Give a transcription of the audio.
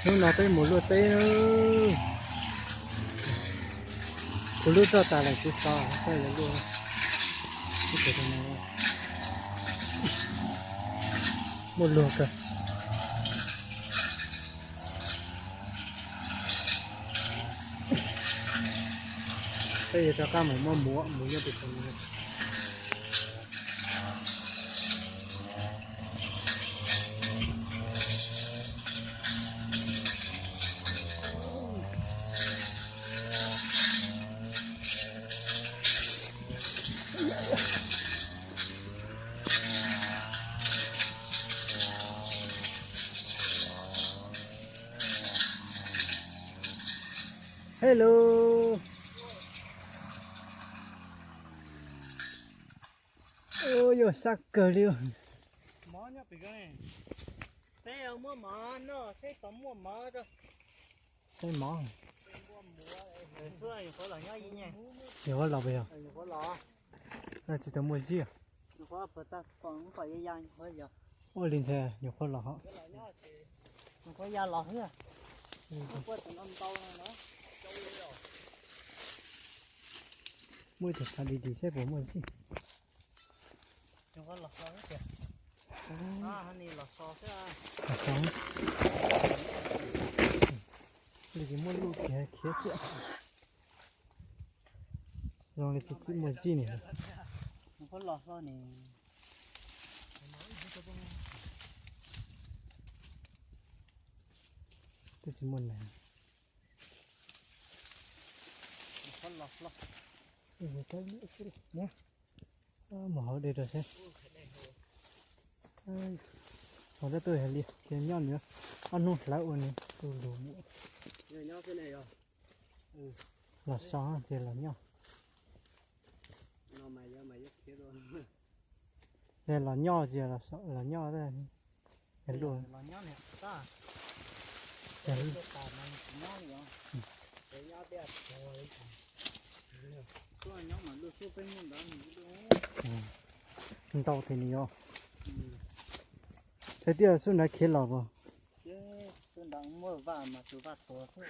nó nói tới một lúa tê nữa một lúa cho ta lại cứ sao sao vậy luôn cái này một lúa cơ bây giờ cho cá mày mua múa như được không? Hello. Ôi giời sắc cờ liêu. Mỏ nhá bị cái này. Thế ông mua mỏ nó, thế tóm mua mỏ đó. Cái mỏ. Ngày xưa thì có là nhá gì nhỉ? Nhiều quá lò bây giờ. Có lò. Là chỉ tao mua gì à? Có bữa ta còn phải dây dây hơi giờ. Ôi linh xe nhiều quá lò hả? Có da lò hết à? Có tận âm tâu nữa. Mua thì ta đi xe bố mua gì? Có lò hết kìa. Anh này lò xo thế à? Là sáng. Để cái mua lụt kia khía chuyện. Rồi thì chỉ mua gì này? Có lò xo này. Tôi chỉ muốn này. Có lò xo. Cái nhé. Mở đây rồi xem. Còn ra tôi hãy liệt cái nhon nữa. Ăn nốt lại ổn này. Tôi đủ mũi. Nhon thế này rồi. Là sáng thì là nhon. Nó mày giúp kia rồi. Đây là nho gì là nho đây. Cái luôn. Là nhon này ta. Cái tàu thì nhiều. Thế thì xuân này kia lò vào. Xuân đang mua vàng mà chú vặt tổ thôi.